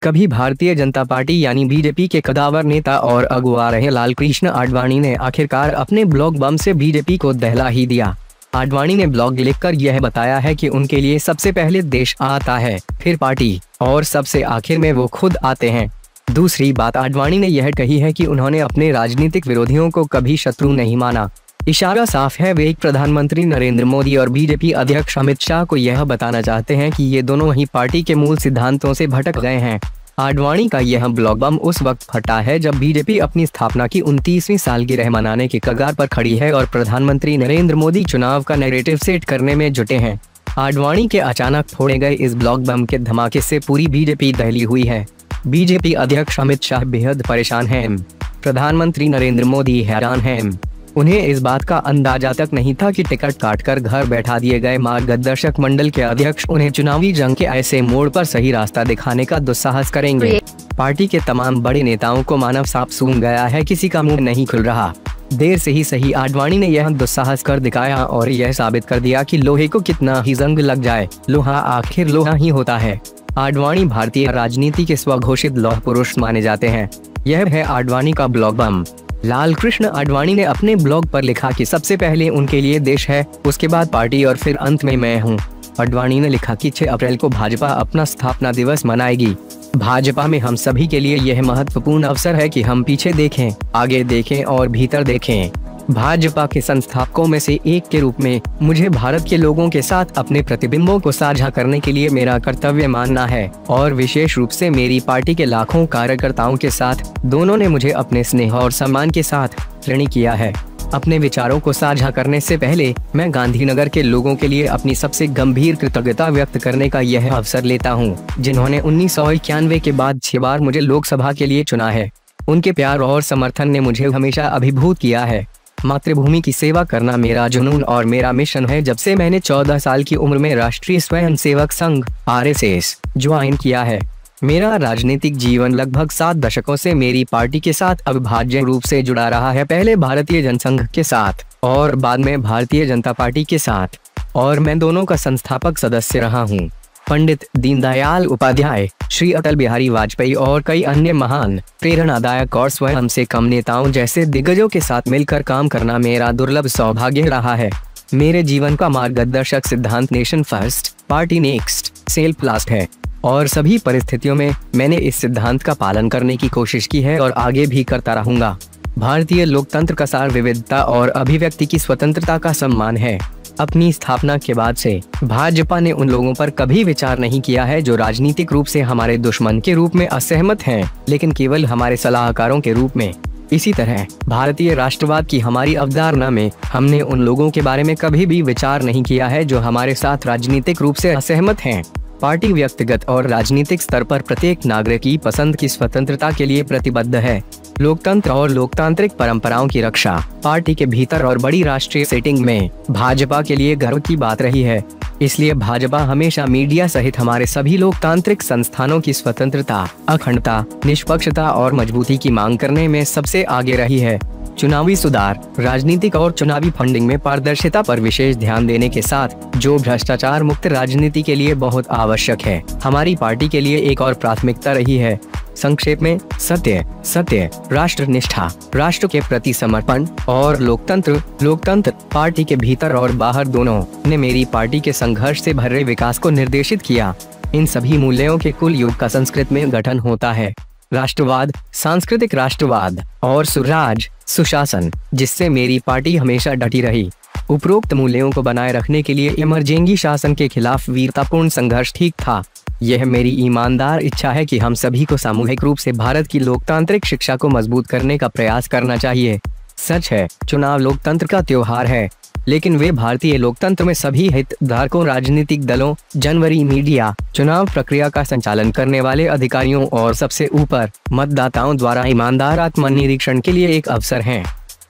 कभी भारतीय जनता पार्टी यानी बीजेपी के कदावर नेता और अगुवा रहे लालकृष्ण आडवाणी ने आखिरकार अपने ब्लॉग बम से बीजेपी को दहला ही दिया। आडवाणी ने ब्लॉग लिखकर यह बताया है कि उनके लिए सबसे पहले देश आता है, फिर पार्टी और सबसे आखिर में वो खुद आते हैं। दूसरी बात आडवाणी ने यह कही है कि उन्होंने अपने राजनीतिक विरोधियों को कभी शत्रु नहीं माना। इशारा साफ है, वे एक प्रधानमंत्री नरेंद्र मोदी और बीजेपी अध्यक्ष अमित शाह को यह बताना चाहते हैं कि ये दोनों ही पार्टी के मूल सिद्धांतों से भटक गए हैं। आडवाणी का यह ब्लॉग बम उस वक्त फटा है जब बीजेपी अपनी स्थापना की 29वीं सालगिरह मनाने की कगार पर खड़ी है और प्रधानमंत्री नरेंद्र मोदी चुनाव का नैरेटिव सेट करने में जुटे हैं। आडवाणी के अचानक फोड़े गए इस ब्लॉग बम के धमाके से पूरी बीजेपी दहली हुई है। बीजेपी अध्यक्ष अमित शाह बेहद परेशान हैं। प्रधानमंत्री नरेंद्र मोदी हैरान हैं। उन्हें इस बात का अंदाजा तक नहीं था कि टिकट काटकर घर बैठा दिए गए मार्गदर्शक मंडल के अध्यक्ष उन्हें चुनावी जंग के ऐसे मोड़ पर सही रास्ता दिखाने का दुस्साहस करेंगे। पार्टी के तमाम बड़े नेताओं को मानव सांप सूंघ गया है, किसी का मुंह नहीं खुल रहा। देर से ही सही आडवाणी ने यह दुस्साहस कर दिखाया और यह साबित कर दिया कि लोहे को कितना ही जंग लग जाए, लोहा आखिर लोहा ही होता है। आडवाणी भारतीय राजनीति के स्वघोषित लौह पुरुष माने जाते हैं। यह है आडवाणी का ब्लॉग बम। लालकृष्ण आडवाणी ने अपने ब्लॉग पर लिखा कि सबसे पहले उनके लिए देश है, उसके बाद पार्टी और फिर अंत में मैं हूं। आडवाणी ने लिखा कि 6 अप्रैल को भाजपा अपना स्थापना दिवस मनाएगी। भाजपा में हम सभी के लिए यह महत्वपूर्ण अवसर है कि हम पीछे देखें, आगे देखें और भीतर देखें। भाजपा के संस्थापकों में से एक के रूप में मुझे भारत के लोगों के साथ अपने प्रतिबिंबों को साझा करने के लिए मेरा कर्तव्य मानना है और विशेष रूप से मेरी पार्टी के लाखों कार्यकर्ताओं के साथ। दोनों ने मुझे अपने स्नेह और सम्मान के साथ ऋणी किया है। अपने विचारों को साझा करने से पहले मैं गांधीनगर के लोगों के लिए अपनी सबसे गंभीर कृतज्ञता व्यक्त करने का यह अवसर लेता हूं, जिन्होंने 1991 के बाद 6 बार मुझे लोकसभा के लिए चुना है। उनके प्यार और समर्थन ने मुझे हमेशा अभिभूत किया है। मातृभूमि की सेवा करना मेरा जुनून और मेरा मिशन है। जब से मैंने 14 साल की उम्र में राष्ट्रीय स्वयंसेवक संघ RSS ज्वाइन किया है, मेरा राजनीतिक जीवन लगभग 7 दशकों से मेरी पार्टी के साथ अविभाज्य रूप से जुड़ा रहा है। पहले भारतीय जनसंघ के साथ और बाद में भारतीय जनता पार्टी के साथ, और मैं दोनों का संस्थापक सदस्य रहा हूँ। पंडित दीनदयाल उपाध्याय, श्री अटल बिहारी वाजपेयी और कई अन्य महान प्रेरणादायक और स्वयं से कम नेताओं जैसे दिग्गजों के साथ मिलकर काम करना मेरा दुर्लभ सौभाग्य रहा है। मेरे जीवन का मार्गदर्शक सिद्धांत nation first, party next, self last है और सभी परिस्थितियों में मैंने इस सिद्धांत का पालन करने की कोशिश की है और आगे भी करता रहूंगा। भारतीय लोकतंत्र का सार विविधता और अभिव्यक्ति की स्वतंत्रता का सम्मान है। अपनी स्थापना के बाद से भाजपा ने उन लोगों पर कभी विचार नहीं किया है जो राजनीतिक रूप से हमारे दुश्मन के रूप में असहमत हैं, लेकिन केवल हमारे सलाहकारों के रूप में। इसी तरह भारतीय राष्ट्रवाद की हमारी अवधारणा में हमने उन लोगों के बारे में कभी भी विचार नहीं किया है जो हमारे साथ राजनीतिक रूप से असहमत हैं। पार्टी व्यक्तिगत और राजनीतिक स्तर पर प्रत्येक नागरिक की पसंद की स्वतंत्रता के लिए प्रतिबद्ध है। लोकतंत्र और लोकतांत्रिक परंपराओं की रक्षा पार्टी के भीतर और बड़ी राष्ट्रीय सेटिंग में भाजपा के लिए गर्व की बात रही है। इसलिए भाजपा हमेशा मीडिया सहित हमारे सभी लोकतांत्रिक संस्थानों की स्वतंत्रता, अखंडता, निष्पक्षता और मजबूती की मांग करने में सबसे आगे रही है। चुनावी सुधार, राजनीतिक और चुनावी फंडिंग में पारदर्शिता पर विशेष ध्यान देने के साथ जो भ्रष्टाचार मुक्त राजनीति के लिए बहुत आवश्यक है, हमारी पार्टी के लिए एक और प्राथमिकता रही है। संक्षेप में सत्य, राष्ट्रनिष्ठा, राष्ट्र के प्रति समर्पण और लोकतंत्र पार्टी के भीतर और बाहर दोनों ने मेरी पार्टी के संघर्ष से भरे विकास को निर्देशित किया। इन सभी मूल्यों के कुल योग का संस्कृत में गठन होता है राष्ट्रवाद, सांस्कृतिक राष्ट्रवाद और सुराज सुशासन, जिससे मेरी पार्टी हमेशा डटी रही। उपरोक्त मूल्यों को बनाए रखने के लिए इमरजेंसी शासन के खिलाफ वीरतापूर्ण संघर्ष ठीक था। यह मेरी ईमानदार इच्छा है कि हम सभी को सामूहिक रूप से भारत की लोकतांत्रिक शिक्षा को मजबूत करने का प्रयास करना चाहिए। सच है, चुनाव लोकतंत्र का त्योहार है, लेकिन वे भारतीय लोकतंत्र में सभी हितधारकों, राजनीतिक दलों, जनवरी मीडिया, चुनाव प्रक्रिया का संचालन करने वाले अधिकारियों और सबसे ऊपर मतदाताओं द्वारा ईमानदार आत्मनिरीक्षण के लिए एक अवसर हैं।